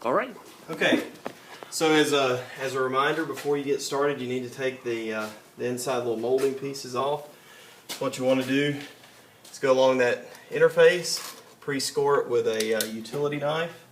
All right. Okay, so as a reminder, before you get started, you need to take the inside little molding pieces off. What you want to do is go along that interface, pre-score it with a utility knife.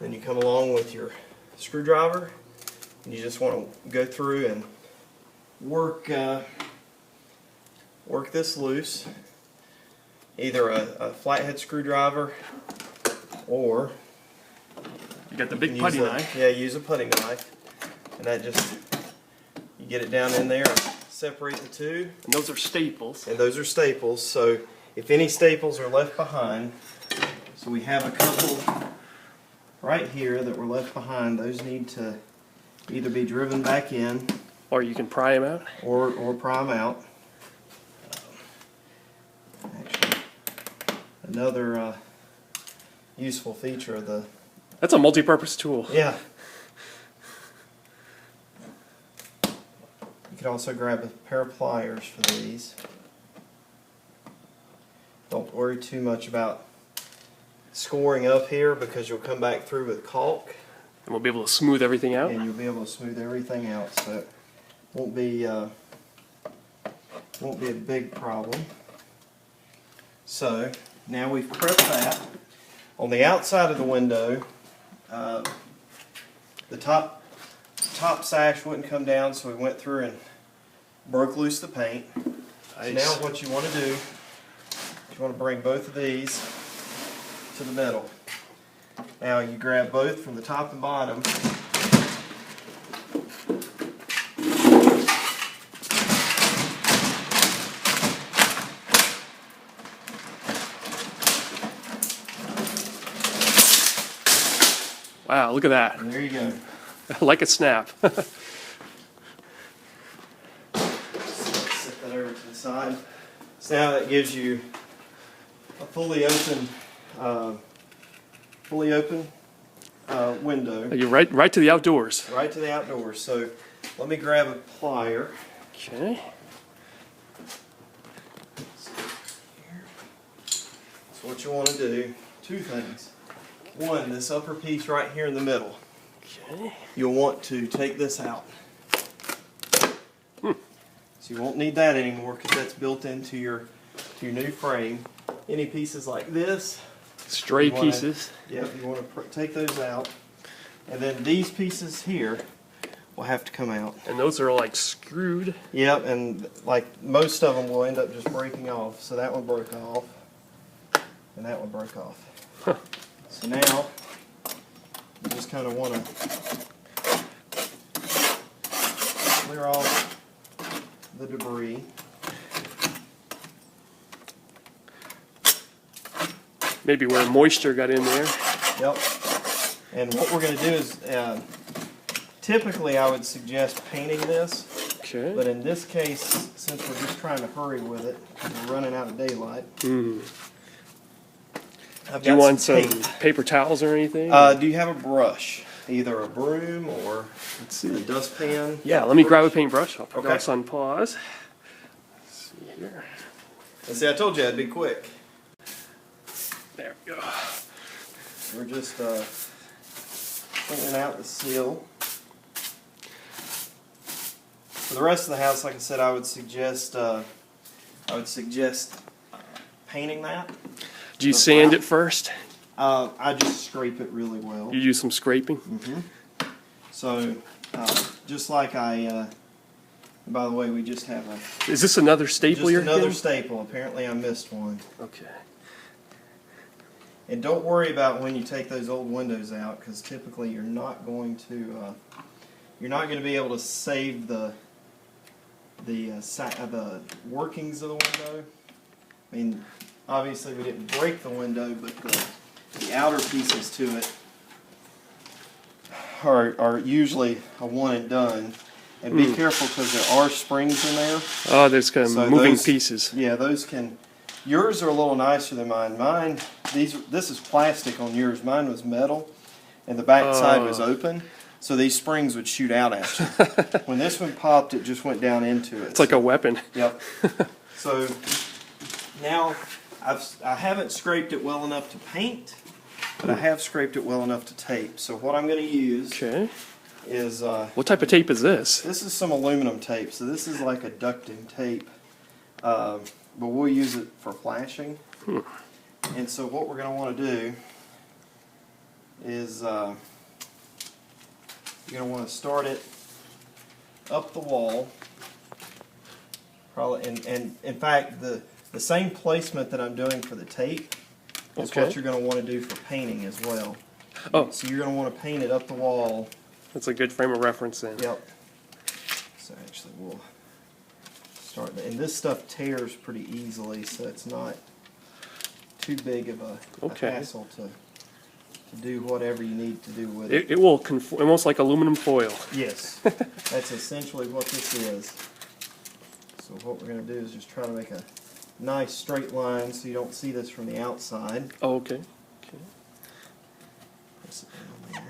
Then you come along with your screwdriver, and you just want to go through and work this loose. Either a flathead screwdriver or You got the big putty knife. Yeah, use a putty knife, and that just, you get it down in there and separate the two. And those are staples. And those are staples, so if any staples are left behind, so we have a couple right here that were left behind, those need to either be driven back in, Or you can pry them out. or pry them out. Actually, another useful feature of the... That's a multi-purpose tool. Yeah. You can also grab a pair of pliers for these. Don't worry too much about scoring up here because you'll come back through with caulk. And we'll be able to smooth everything out. And you'll be able to smooth everything out, so it won't be a big problem. So now we've prepped that. On the outside of the window, the top sash wouldn't come down, so we went through and broke loose the paint. Nice. So now what you want to do, you want to bring both of these to the middle. Now you grab both from the top and bottom. Wow, look at that. And there you go. Like a snap. Set that over to the side. So now that gives you a fully open window. You're right to the outdoors. Right to the outdoors. So let me grab a plier. Okay. So what you want to do, two things. One, this upper piece right here in the middle. Okay. You'll want to take this out. So you won't need that anymore because that's built into your new frame. Any pieces like this, Stray pieces. Yep, you want to take those out. And then these pieces here will have to come out. And those are like screwed. Yep, and like most of them will end up just breaking off. So that one broke off, and that one broke off. Huh. So now, you just kind of want to clear off the debris. Maybe where moisture got in there. Yep. And what we're going to do is, typically I would suggest painting this, Okay. but in this case, since we're just trying to hurry with it, because we're running out of daylight, I've Do you got want some tape. paper towels or anything? Do you have a brush? Either a broom or Let's see. a dustpan? Yeah, let me grab a paintbrush. I'll put Okay. this on pause. Let's see here. And see, I told you I'd be quick. There we go. We're just cleaning out the seal. For the rest of the house, like I said, I would suggest painting that. Do you sand it first? I just scrape it really well. You use some scraping? So, just like by the way, we just have Is this another staple just you're another getting? staple. Apparently I missed one. Okay. And don't worry about when you take those old windows out, because typically you're not going to be able to save the workings of the window. I mean, obviously we didn't break the window, but the outer pieces to it are usually a one and done. And be careful because there are springs in there. Oh, there's kind of So moving those- pieces. Yeah, those can. Yours are a little nicer than mine. This is plastic on yours. Mine was metal, and the back side was open, so these springs would shoot out at you. When this one popped, it just went down into it. It's like a weapon. Yep. So now I haven't scraped it well enough to paint, but I have scraped it well enough to tape. So what I'm going to use Okay. is What type of tape is this? this is some aluminum tape. So this is like a ducting tape, but we'll use it for flashing. And so what we're going to want to do is you're going to want to start it up the wall. Probably, and in fact, the same placement that I'm doing for the tape is Okay. what you're going to want to do for painting as well. Oh, So you're going to want to paint it up the wall. that's a good frame of reference then. Yep. So actually, we'll start. And this stuff tears pretty easily, so it's not too big of a Okay. hassle to do whatever you need to do with it. It will conform, almost like aluminum foil. Yes, that's essentially what this is. So what we're going to do is just try to make a nice straight line so you don't see this from the outside. Oh, okay. Okay. Press it down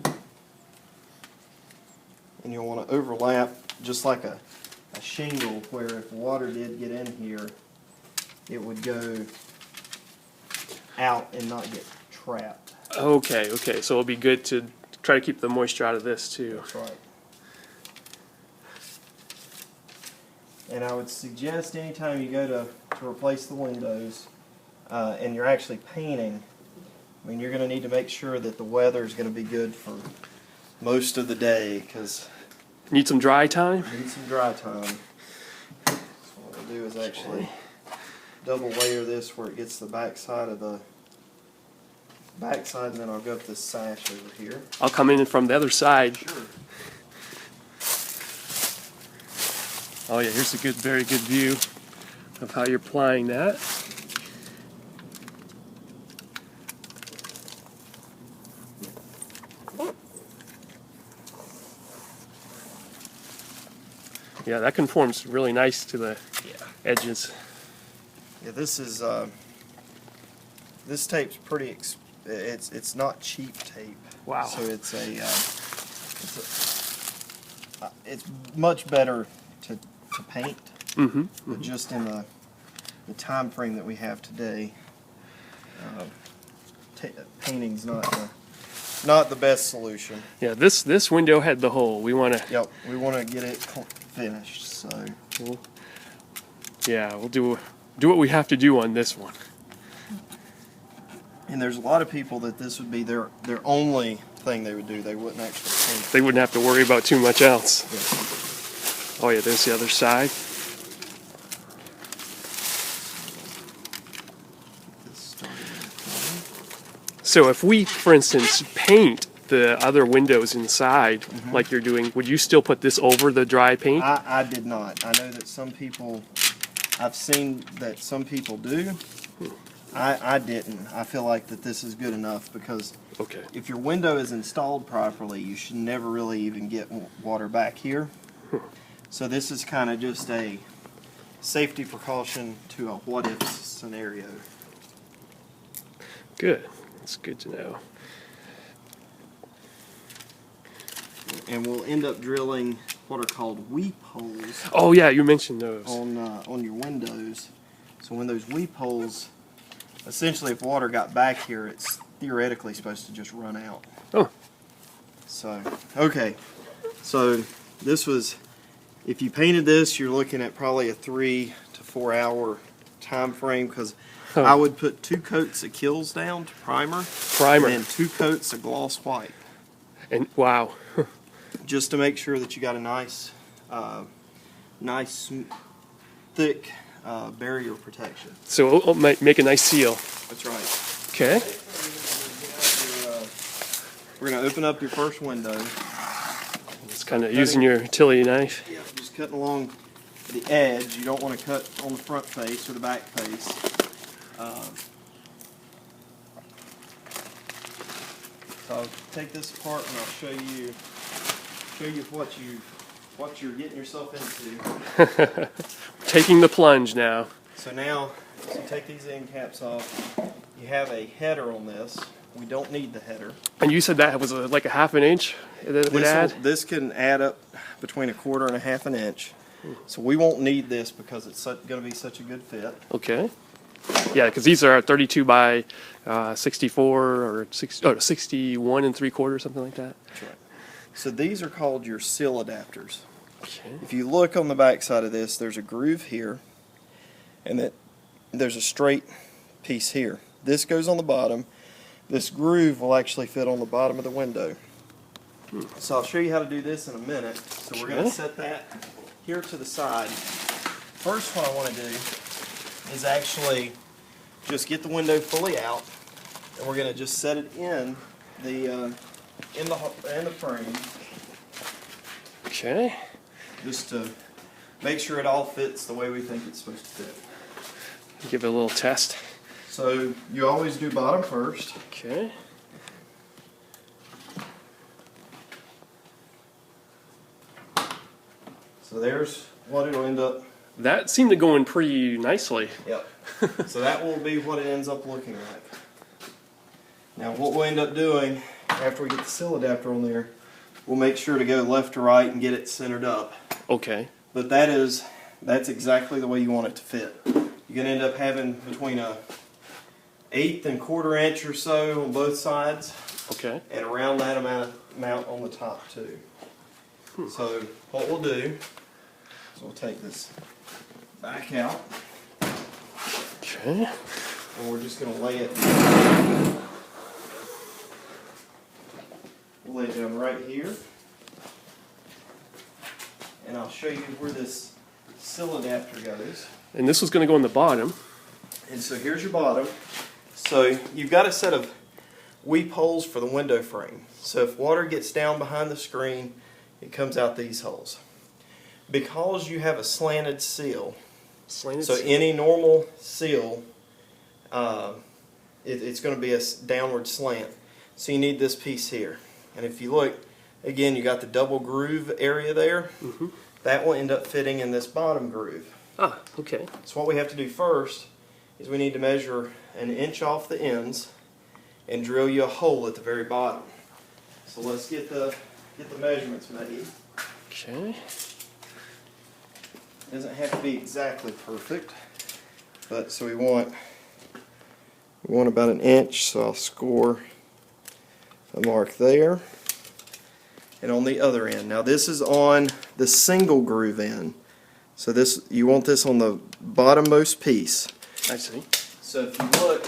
there. And you'll want to overlap just like a shingle, where if water did get in here, it would go out and not get trapped. Okay, okay. So it'll be good to try to keep the moisture out of this too. That's right. And I would suggest anytime you go to replace the windows and you're actually painting, I mean, you're going to need to make sure that the weather is going to be good for most of the day, because Need some dry time? you need some dry time. So what we'll do is actually double layer this where it gets the backside of the backside, and then I'll go up this sash over here. I'll come in from the other side. Sure. Oh yeah, here's a good, very good view of how you're applying that. Yeah, that conforms really nice to the edges. Yeah, this is this tape's pretty. It's not cheap tape. Wow. So it's it's much better to paint, Mm-hmm. but just in the time frame that we have today, painting's not the best solution. Yeah, this window had the hole. We want to. Yep, we want to get it finished. So Yeah, we'll do what we have to do on this one. and there's a lot of people that this would be their only thing they would do. They wouldn't actually paint. They wouldn't have to worry about too much else. Yeah. Oh yeah, there's the other side. So if we, for instance, paint the other windows inside like you're doing, would you still put this over the dry paint? I did not. I know that some people, I've seen that some people do. I didn't. I feel like that this is good enough, because Okay. if your window is installed properly, you should never really even get water back here. So this is kind of just a safety precaution to a what-if scenario. Good. That's good to know. And we'll end up drilling what are called weep holes Oh yeah, you mentioned those. on your windows. So when those weep holes, essentially if water got back here, it's theoretically supposed to just run out. Oh. So, okay. So this was, if you painted this, you're looking at probably a 3 to 4 hour time frame, because Huh. I would put 2 coats of Kills down to primer. Primer. And then 2 coats of gloss white, And wow. just to make sure that you got a nice, thick barrier protection. So it'll make a nice seal. That's right. Okay. We're going to open up your first window. Just kind of using your utility knife. Yeah, just cutting along the edge. You don't want to cut on the front face or the back face. So I'll take this apart and I'll show you what you're getting yourself into. Taking the plunge now. So now, as you take these end caps off, you have a header on this. We don't need the header. And you said that was like a half an inch that it would add? This can add up between 1/4 and 1/2 inch. So we won't need this because it's going to be such a good fit. Okay. Yeah, because these are 32 by 64 or 61 and 3/4, something like that. That's right. So these are called your seal adapters. Okay. If you look on the back side of this, there's a groove here, and that there's a straight piece here. This goes on the bottom. This groove will actually fit on the bottom of the window. So I'll show you how to do this in a minute. So we're going to set that here to the side. First, what I want to do is actually just get the window fully out, and we're going to just set it in the frame, Okay. just to make sure it all fits the way we think it's supposed to fit. Give it a little test. So you always do bottom first. Okay. So there's what it'll end up. That seemed to go in pretty nicely. Yep. So that will be what it ends up looking like. Now what we'll end up doing after we get the seal adapter on there, we'll make sure to go left to right and get it centered up. Okay. But that's exactly the way you want it to fit. You're going to end up having between a 1/8 and 1/4 inch or so on both sides, Okay. and around that amount on the top too. So what we'll do is we'll take this back out, Okay. and we're just going to lay it. We'll lay it down right here, and I'll show you where this seal adapter goes. And this was going to go in the bottom. And so here's your bottom. So you've got a set of weep holes for the window frame. So if water gets down behind the screen, it comes out these holes. Because you have a slanted seal, Slanted. so any normal seal, it's going to be a downward slant. So you need this piece here. And if you look, again, you got the double groove area there. Mm-hmm. That will end up fitting in this bottom groove. Ah, okay. So what we have to do first is we need to measure 1 inch off the ends and drill you a hole at the very bottom. So let's get the measurements made. Okay. It doesn't have to be exactly perfect, but so we want about 1 inch. So I'll score a mark there, and on the other end. Now this is on the single groove end. So this, you want this on the bottommost piece. I see. So if you look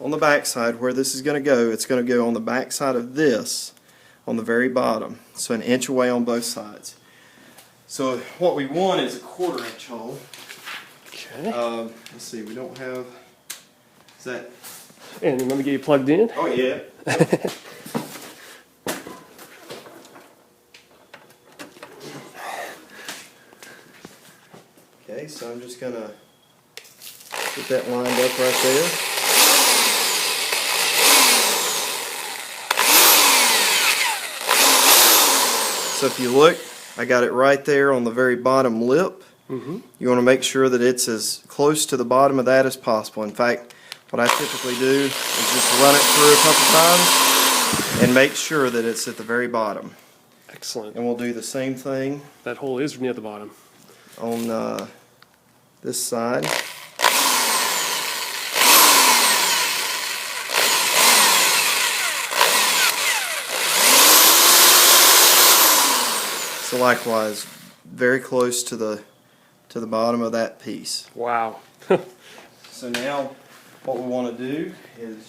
on the back side where this is going to go, it's going to go on the back side of this on the very bottom. So 1 inch away on both sides. So what we want is a 1/4 inch hole. Okay. Let's see, we don't have, is that, And let me get you plugged in. oh yeah. Okay, so I'm just going to get that lined up right there. So if you look, I got it right there on the very bottom lip. Mm-hmm. You want to make sure that it's as close to the bottom of that as possible. In fact, what I typically do is just run it through a couple times and make sure that it's at the very bottom. Excellent. And we'll do the same thing That hole is near the bottom. on this side. So likewise, very close to the bottom of that piece. Wow. So now what we want to do is